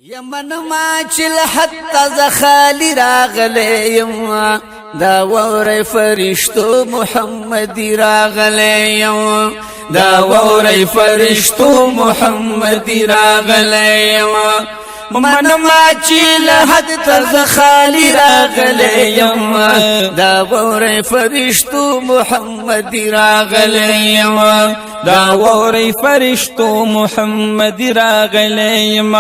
یمن ما چل حتی زخالی راغلیم دا ووری فرشتو محمدی راغلیم دا ووری فرشتو محمدی راغلیم من ما چل حتی زخالی راغلیم دا ووری فرشتو محمدی راغلیم دا ووری فرشتو محمدی راغلیم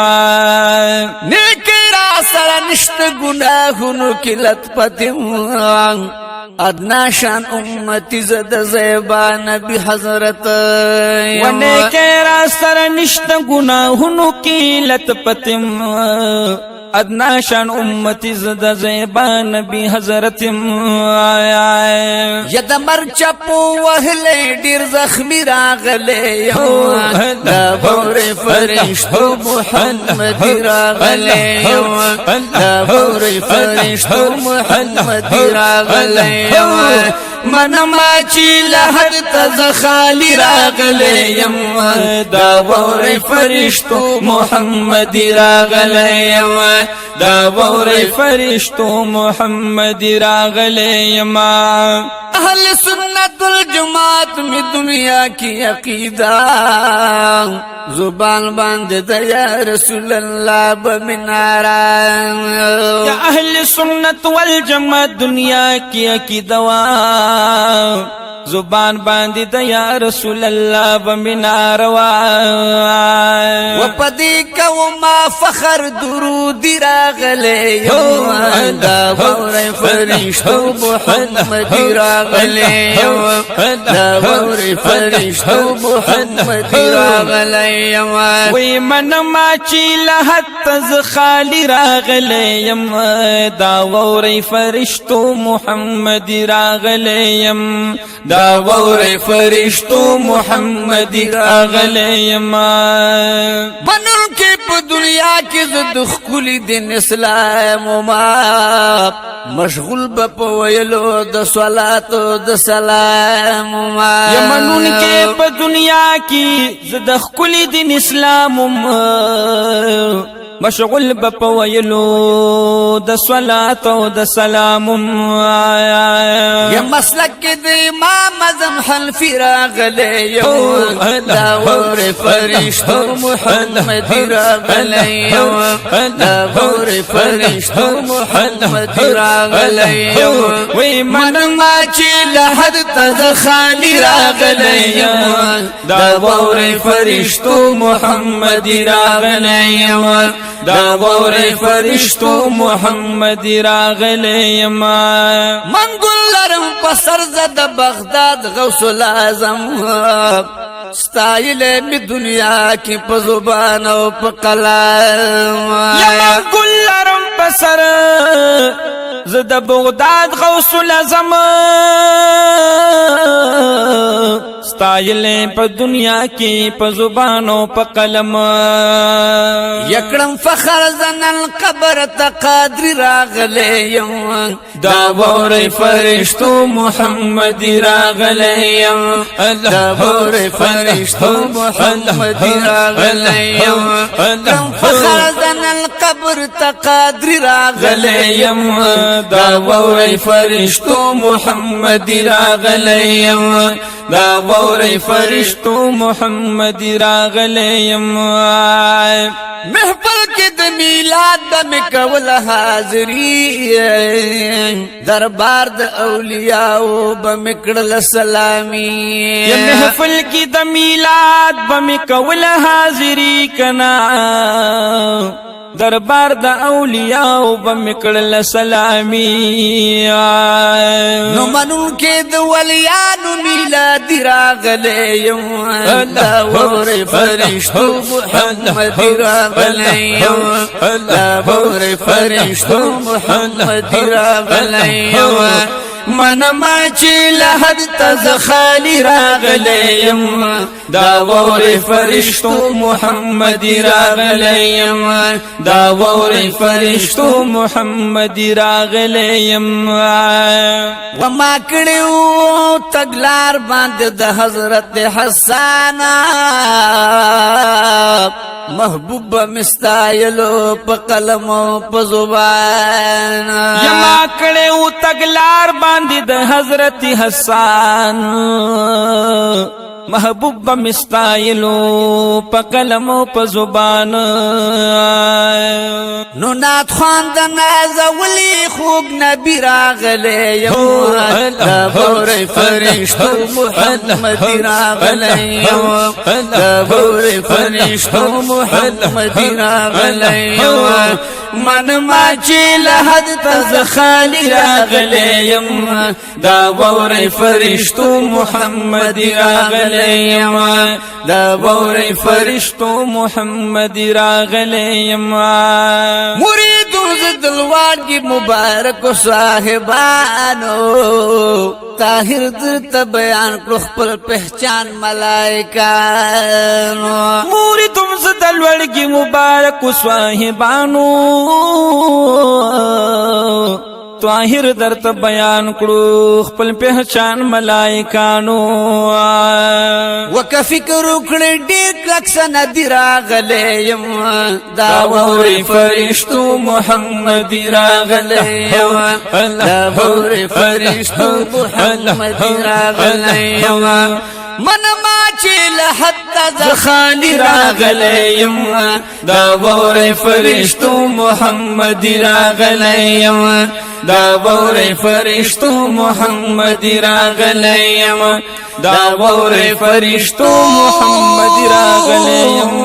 نیکی را سر نشت گناہونو کی لطپتیم ادنا شان امتی زد زیبا نبی حضرت و نیکی را سر نشت گناہونو کی لطپتیم ادنا شان امتی زد زیبا نبی حضرت ید مرچپو وحلی دیر زخمی راغلی دا بور فرشتو محمدی راغلی دا بور فرشتو محمدی راغلی من ما چی لحد تزخالی راغلیم دا بور فرشتو محمدی راغلیم دا ووری فرشتو محمدی راغلیم اہل سنت الجماعت میں دنیا کی عقیدہ زبان باند یا رسول اللہ بمنارا یا اہل سنت والجماعت دنیا کی عقیدہ زبان باندی دا یا رسول اللہ بمناروا و پدی کو ما فخر درودی راغلی دا ووری فرشتو محمدی راغلی دا ووری فرشتو محمدی راغلی وی من ما چی لحد تزخالی راغلیم دا ووری فرشتو محمدی راغلیم دا ووری فرشتو محمدی راغلیم بنن کے پا دنیا کی زد خکولی دن اسلام ما مشغول بپا ویلو دا صلاة دا سلام ما یمنون کے پا دنیا کی زد خکولی دن اسلام ما مشغول بپا ویلو دا صلاة و دا سلام یا مسلک دا امام اعظم حنفی راغلی دا ووری فرشتو محمدی راغلی دا ووری فرشتو محمدی راغلی وی من ما چی لحد تزخالی راغلی دا ووری فرشتو محمدی راغلی دا ووری فرشتو محمدی راغلیم من گل لرم پسر زد بغداد غوث العظم ستایل می دنیا کی پا زبان و پا قلم یا من گل لرم پسر زد بغداد غوث العظم ستایل پا دنیا کی پا زبان و پا قلم یکڑم فخر زنن قبر تقادری راغلیم دا ووری فرشتو محمدی راغلیم دا ووری فرشتو محمدی راغلیم یکڑم فخر زنن قبر تقادری راغلیم دا ووری فرشتو محمدی راغلیم دا ووری فرشتو محمدی راغلیم محفل کی د میلاد بمی کول حاضری دربار د اولیاء بمی کڑل سلامی یا محفل کی د میلاد بمی کول حاضری کنا دربار د اولیاء بمکڑل سلامی نو منون کے د ولیانو میلادی راغلیم دا ووری فرشتو محمدی راغلیم دا ووری فرشتو محمدی راغلیم من ما چی لحد تزخالی راغلیم دا ووری فرشتو محمدی راغلیم دا ووری فرشتو محمدی راغلیم وما کړیو تګلار باندې د حضرت حسان محبوب مستایلو په قلم او په زبان یما کړیو تګلار باندې د حضرت حسان محبوب مستایلو په قلم او په زبان نو نات خوان د نازولی خوب نبی راغلی یو د بورې فرشتو محمد راغلی یو د بورې فرشتو محمد راغلی یو من ما چې لحد ته خالی راغلی یم دا بورې فرشتو محمد راغلی یم دا بورې فرشتو محمد راغلی یم مریدو زدلواگی مبارک صاحبانو طاہر درت بیان کرو خپل پہچان ملائکانو موری تم زدلواگی مبارک صاحبانو طاہر درت بیان کرو خپل پہچان ملائکانو وک فکر کړه ډیر کلکس ندی راغلی یم دا ووري فرشتو محمد راغلی یم دا ووري فرشتو محمد راغلی یم من ما چې لحد زخالی راغلی یم دا ووري فرشتو محمد راغلی یم دا ووري فرشتو محمد راغلی یم دا ووري فرشتو محمد راغلی یم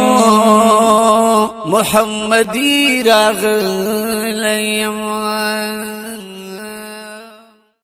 محمد راغلی یم